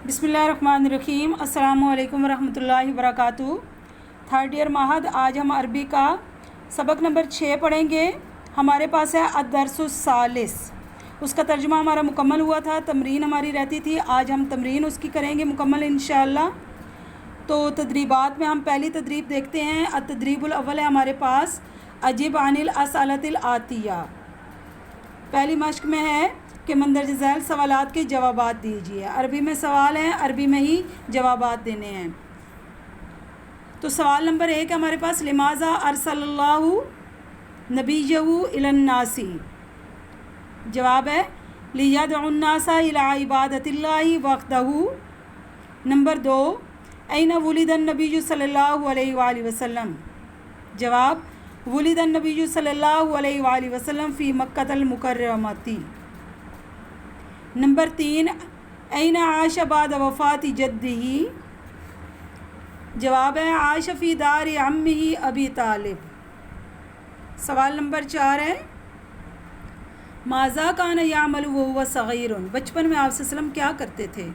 بسم اللہ الرحمن الرحیم۔ السلام علیکم ورحمۃ اللہ وبرکاتہ۔ تھرڈ ایئر ماہد، آج ہم عربی کا سبق نمبر 6 پڑھیں گے۔ ہمارے پاس ہے الدرس الثالث، اس کا ترجمہ ہمارا مکمل ہوا تھا، تمرین ہماری رہتی تھی، آج ہم تمرین اس کی کریں گے مکمل انشاءاللہ۔ تو تدریبات میں ہم پہلی تدریب دیکھتے ہیں۔ التدریب الاول ہے ہمارے پاس اجب عن الاسئلۃ الآتیہ۔ پہلی مشق میں ہے کہ مندرجہ ذیل سوالات کے جوابات دیجیے۔ عربی میں سوال ہیں، عربی میں ہی جوابات دینے ہیں۔ تو سوال نمبر 1 ہمارے پاس لماذا ارسل اللہ نبیہ الی الناس۔ جواب ہے لیدعو الناس الی عبادۃ اللہ وحدہ۔ نمبر 2 این ولد النبی صلی اللہ علیہ وآلہ وسلم۔ جواب ولد النبی صلی اللہ علیہ وآلہ وسلم فی مکۃ المکرمۃ۔ نمبر 3 این عاش بعد وفات جدہ۔ جواب ہے عاش فی دار عمہ ابی طالب۔ سوال نمبر 4 ہے ماذا کان یعمل وہو صغیر۔ بچپن میں آپ صلی اللہ علیہ وسلم کیا کرتے تھے؟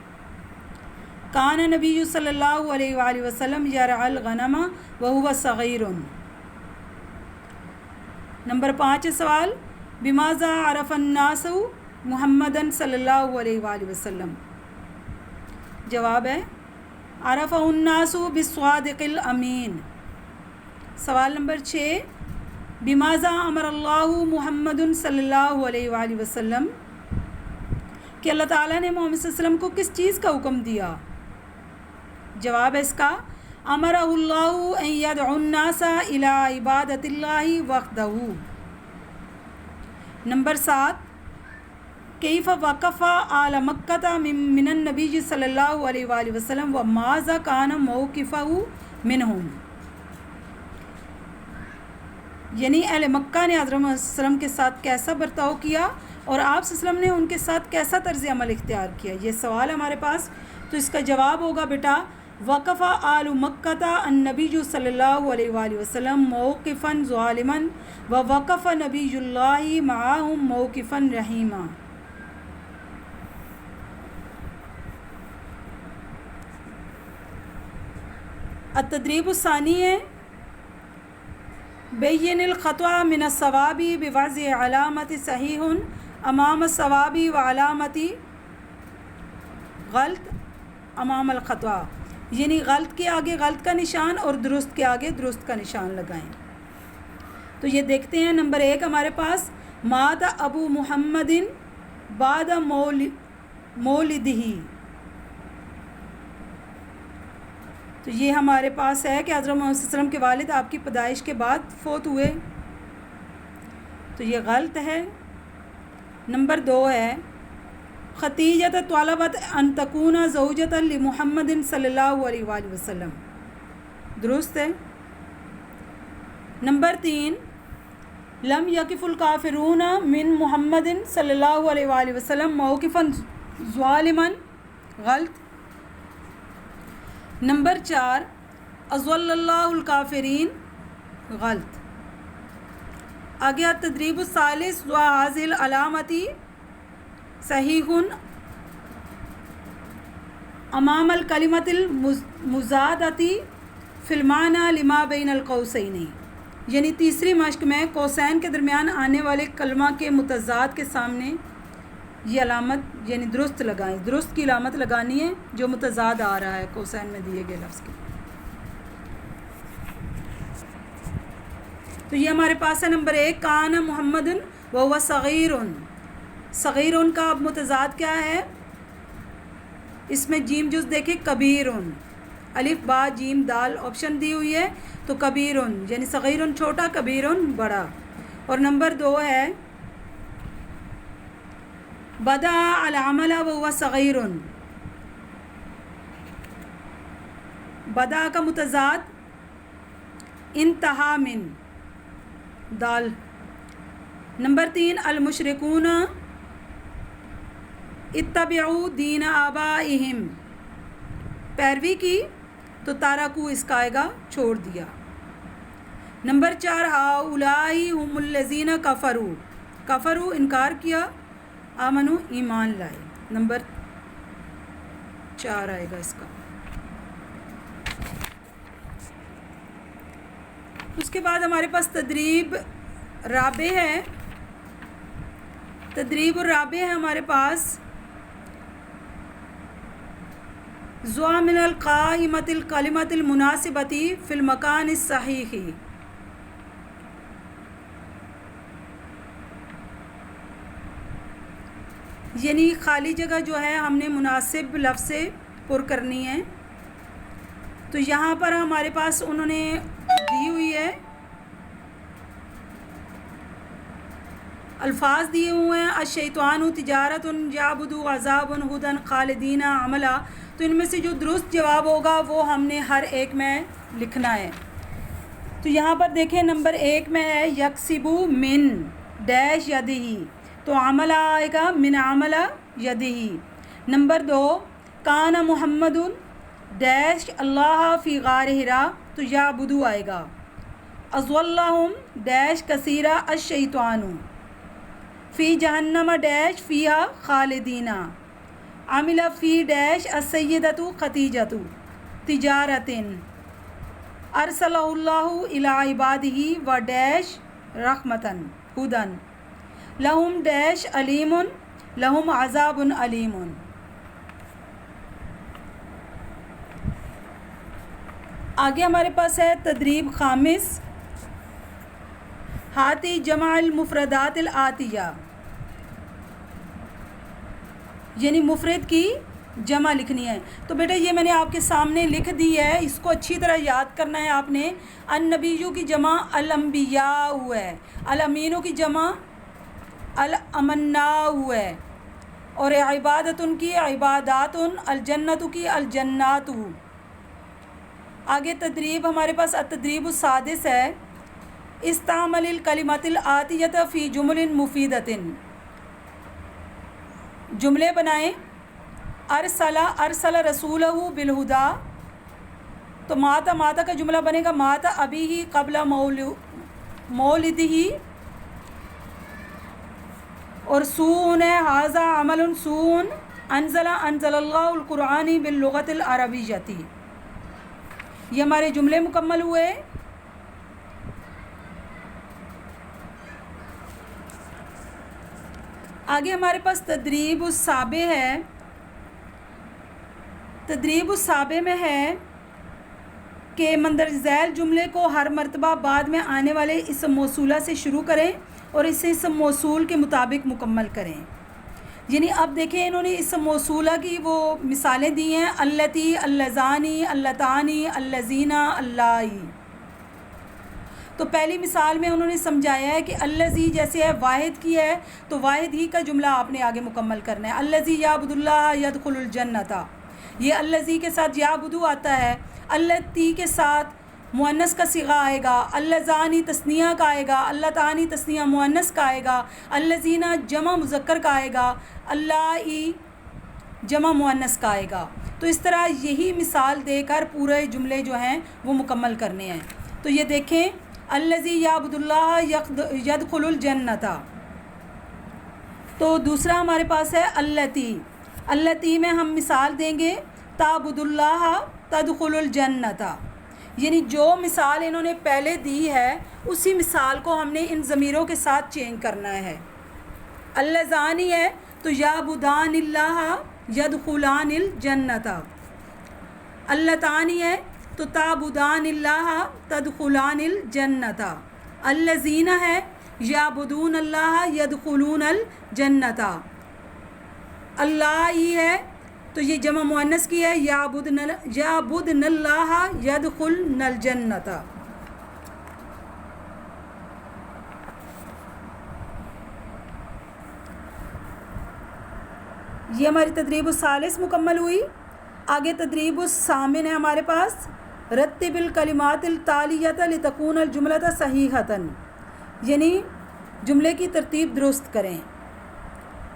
کان نبی صلی اللہ علیہ وآلہ وسلم یرعی الغنم وہو صغیر۔ نمبر 5 سوال بماذا عرف الناس محمد صلی اللہ علیہ وآلہ وسلم۔ جواب ہے عرف الناس بالصادق الامین۔ سوال نمبر 6 بماذا امر اللہ محمد صلی اللہ علیہ وآلہ وسلم۔ کہ اللہ تعالیٰ نے محمد صلی اللہ علیہ وسلم کو کس چیز کا حکم دیا؟ جواب ہے اس کا امرہ اللہ ان یدعو الناس الی عبادۃ اللہ وحدہ۔ نمبر 7 کیف وقف آل مکہ من النبی صلی اللہ علیہ وآلہ وسلم وماذا کان موقفہ منہم۔ یعنی اہل مکہ نے حضرت محمد صلی اللہ علیہ وسلم کے ساتھ کیسا برتاؤ کیا اور آپ صلی اللہ علیہ وسلم نے ان کے ساتھ کیسا طرز عمل اختیار کیا، یہ سوال ہمارے پاس۔ تو اس کا جواب ہوگا بیٹا وقف آل مکہ النبی صلی اللہ علیہ وآلہ وسلم موقفا ظالما ووقف نبی اللہ معاہم موقفا رحیما۔ التدریب الثانی ہے بین الخطأ من الصواب بوضع علامت صحیح امام الصواب وعلامت غلط امام الخطأ۔ یعنی غلط کے آگے غلط کا نشان اور درست کے آگے درست کا نشان لگائیں۔ تو یہ دیکھتے ہیں نمبر 1 ہمارے پاس مات ابو محمد بعد مولدہ۔ تو یہ ہمارے پاس ہے کہ حضرت محمد صلی اللہ علیہ وسلم کے والد آپ کی پیدائش کے بعد فوت ہوئے، تو یہ غلط ہے۔ نمبر 2 ہے ختیجہ طلبت ان تکون زوجۃ لمحمد صلی اللہ علیہ وآلہ وسلم۔ درست ہے۔ نمبر 3 لم یقف الکافرون من محمد صلی اللہ علیہ وآلہ وسلم موقفا ظالما۔ غلط۔ نمبر 4 اضل اللہ الکافرین۔ غلط۔ آگے التدریب الثالث وہذہ العلامت صحیح امام الکلمۃ المزادۃ فی المعنی لما بین القوسین۔ یعنی تیسری مشق میں قوسین کے درمیان آنے والے کلمہ کے متضاد کے سامنے یہ علامت یعنی درست لگائیں، درست کی علامت لگانی ہے جو متضاد آ رہا ہے قوسین میں دیے گئے لفظ کے۔ تو یہ ہمارے پاس ہے نمبر 1 کان محمد وہو صغیر۔ صغیر کا اب متضاد کیا ہے؟ اس میں جیم جز دیکھیں کبیر، الف با جیم دال آپشن دی ہوئی ہے، تو کبیر یعنی صغیر چھوٹا، کبیر بڑا۔ اور نمبر 2 ہے بدأ العمل وهو صغیر۔ بدأ کا متضاد انتہا من دال۔ نمبر 3 المشرکون اتبعوا دین آبائہم، پیروی کی، تو تارکو اس کا آئے گا چھوڑ دیا۔ نمبر 4 ہؤلاء هم الذین کفروا، کفروا انکار کیا، آمنو ایمان لائے۔ نمبر 4 آئے گا اس کا. اس کے بعد ہمارے پاس تدریب رابع ہے. تدریب الرابع ہے ہمارے پاس ضع من القائمۃ الکلمۃ المناسبۃ فی المکان الصحیح. یعنی خالی جگہ جو ہے ہم نے مناسب لفظ سے پر کرنی ہے. تو یہاں پر ہمارے پاس انہوں نے دی ہوئی ہے، الفاظ دیے ہوئے ہیں الشیطان تجارت یعبد عذاب ہدن خالدین عملا. تو ان میں سے جو درست جواب ہوگا وہ ہم نے ہر ایک میں لکھنا ہے. تو یہاں پر دیکھیں نمبر 1 میں ہے یکسبو من ڈیش یدہی، تو عمل آئے گا من عمل یدہی. نمبر 2 کان محمد ڈیش اللہ فی غار حرا، تو یعبدو آئے گا. اضلہم ڈیش کثیرہ الشیطان فی جہنم ڈیش فیہا خالدین. عمل فی ڈیش السیدۃ خدیجۃ تجارت ارسلہ اللہ الی عبادہ و ڈیش رحمتاً ہدن لہم ڈیش علیم لہم عذاب علیم. آگے ہمارے پاس ہے تدریب خامس ہاتی جمع المفردات الآتیہ، یعنی مفرد کی جمع لکھنی ہے. تو بیٹا یہ میں نے آپ کے سامنے لکھ دی ہے، اس کو اچھی طرح یاد کرنا ہے آپ نے. النبیو کی جمع الانبیاء ہے، الامینوں کی جمع الامناء ہے، اور عبادتن کی عباداتن، الجنت کی الجنات. آگے تدریب ہمارے پاس التدریب السادس ہے استعمل الکلمات الآتیۃ فی جمل مفیدۃ. جملے بنائیں. ارسل رسولہ بالہدا، تو ماتا کا جملہ بنے گا ماتا ابھی ہی قبل مولد ہی، اور سون ہے حاذا عمل سون انزل اللہ القرآن باللغۃ العربیۃ. یہ ہمارے جملے مکمل ہوئے. آگے ہمارے پاس تدریب السابع ہے. تدریب السابع میں ہے کہ مندرج ذیل جملے کو ہر مرتبہ بعد میں آنے والے اسم موصولہ سے شروع کریں اور اسے اسم موصول کے مطابق مکمل کریں. یعنی اب دیکھیں انہوں نے اسم موصولہ کی وہ مثالیں دی ہیں اللتی، اللذانی، اللتانی، اللذینہ، اللائی. تو پہلی مثال میں انہوں نے سمجھایا ہے کہ الذی جیسے ہے واحد کی ہے تو واحد ہی کا جملہ آپ نے آگے مکمل کرنا ہے. الذی یعبد اللہ یدخل الجنۃ، یہ الذی کے ساتھ یعبدو آتا ہے. اللتی کے ساتھ مؤنث کا صیغہ آئے گا، اللذانی تثنیہ کا آئے گا، اللتانی تثنیہ مؤنث کا آئے گا، اللذینہ جمع مذکر کا آئے گا، اللائی جمع مؤنث کا آئے گا. تو اس طرح یہی مثال دے کر پورے جملے جو ہیں وہ مکمل کرنے ہیں. تو یہ دیکھیں الذی یعبد اللہ یدخل الجنۃ. تو دوسرا ہمارے پاس ہے اللتی. اللتی میں ہم مثال دیں گے تعبد اللہ تدخل الجنۃ، یعنی جو مثال انہوں نے پہلے دی ہے اسی مثال کو ہم نے ان ضمیروں کے ساتھ چینج کرنا ہے. اللذانی ہے تو یعبدان اللہ یدخلان الجنۃ. اللتانی ہے تو تعبدان اللہ تدخلان الجنۃ. الذین ہے یعبدون اللہ یدخلون الجنۃ. اللائی ہے تو یہ جمع مؤنث کی ہے یعبدن اللہ یدخلن الجنۃ. یہ ہماری تدریب الثالث مکمل ہوئی. آگے تدریب الثامن ہے ہمارے پاس رتب الکلمات التالیۃ لتکون الجملۃ صحیحۃ، یعنی جملے کی ترتیب درست کریں.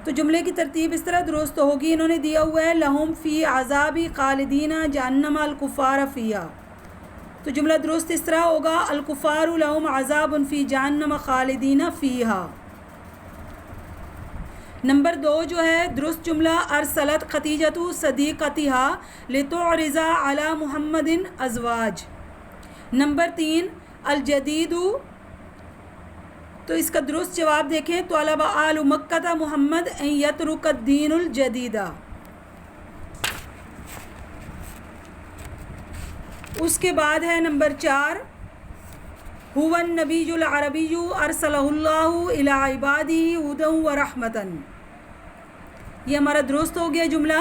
تو جملے کی ترتیب اس طرح درست ہوگی. انہوں نے دیا ہوا ہے لہم فی عذاب خالدین جہنم الکفار فیہا. تو جملہ درست اس طرح ہوگا الکفار لہم عذاب فی جہنم خالدین فیہا. نمبر 2 جو ہے درست جملہ، ارسلت خدیجۃ صدیقتہا لتعرض علی محمد ازواج۔ نمبر 3 الجدید، تو اس کا درست جواب دیکھیں، طلب آل مکہ محمد ان یترک الدین الجدید۔ اس کے بعد ہے نمبر 4 هو النبی العربی ارسلہ اللہ الی عبادہ ہدی ورحمۃ۔ یہ ہمارا درست ہو گیا جملہ۔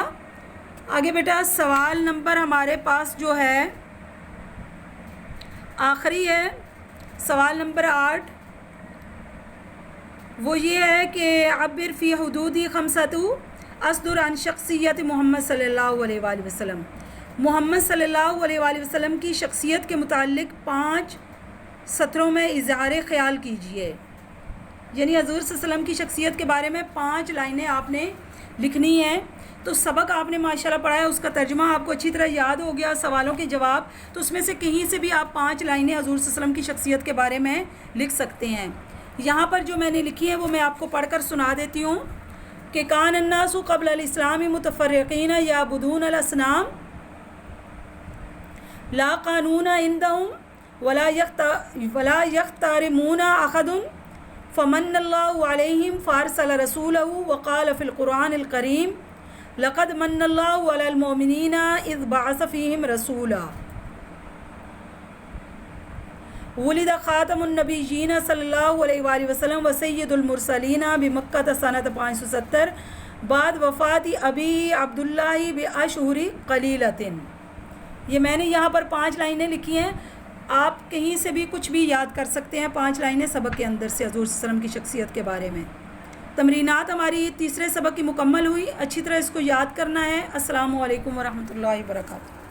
آگے بیٹا سوال نمبر ہمارے پاس جو ہے آخری ہے، سوال نمبر 8، وہ یہ ہے کہ عبر فی حدود خمسۃ اصدر عن شخصیت محمد صلی اللہ علیہ وآلہ وسلم۔ محمد صلی اللہ علیہ وآلہ وسلم کی شخصیت کے متعلق 5 سطروں میں اظہار خیال کیجیے، یعنی حضور صلی اللہ علیہ وسلم کی شخصیت کے بارے میں 5 لائنیں آپ نے لکھنی ہیں۔ تو سبق آپ نے ماشاءاللہ پڑھا ہے، اس کا ترجمہ آپ کو اچھی طرح یاد ہو گیا، سوالوں کے جواب، تو اس میں سے کہیں سے بھی آپ 5 لائنیں حضور صلی اللہ علیہ وسلم کی شخصیت کے بارے میں لکھ سکتے ہیں۔ یہاں پر جو میں نے لکھی ہے وہ میں آپ کو پڑھ کر سنا دیتی ہوں کہ کان الناس قبل الاسلام متفرقین یعبدون الاصنام لا قانون عندهم ولا يختارمون احد فمن اللہ علیہم فارسل رسولہ وقال فی القرآن الکریم لقد من اللہ علی المؤمنین اذ بعث فیہم رسولا ولد خاتم النبیین صلی اللہ علیہ وآلہ وسلم وسید المرسلین بمکہ سنۃ 570 بعد وفات ابی عبداللہ باشہر قلیلۃ۔ یہ میں نے یہاں پر 5 لائنیں لکھی ہیں، آپ کہیں سے بھی کچھ بھی یاد کر سکتے ہیں، 5 لائنیں سبق کے اندر سے حضور صلی اللہ علیہ وسلم کی شخصیت کے بارے میں۔ تمرینات ہماری تیسرے سبق کی مکمل ہوئی، اچھی طرح اس کو یاد کرنا ہے۔ السلام علیکم ورحمۃ اللہ وبرکاتہ۔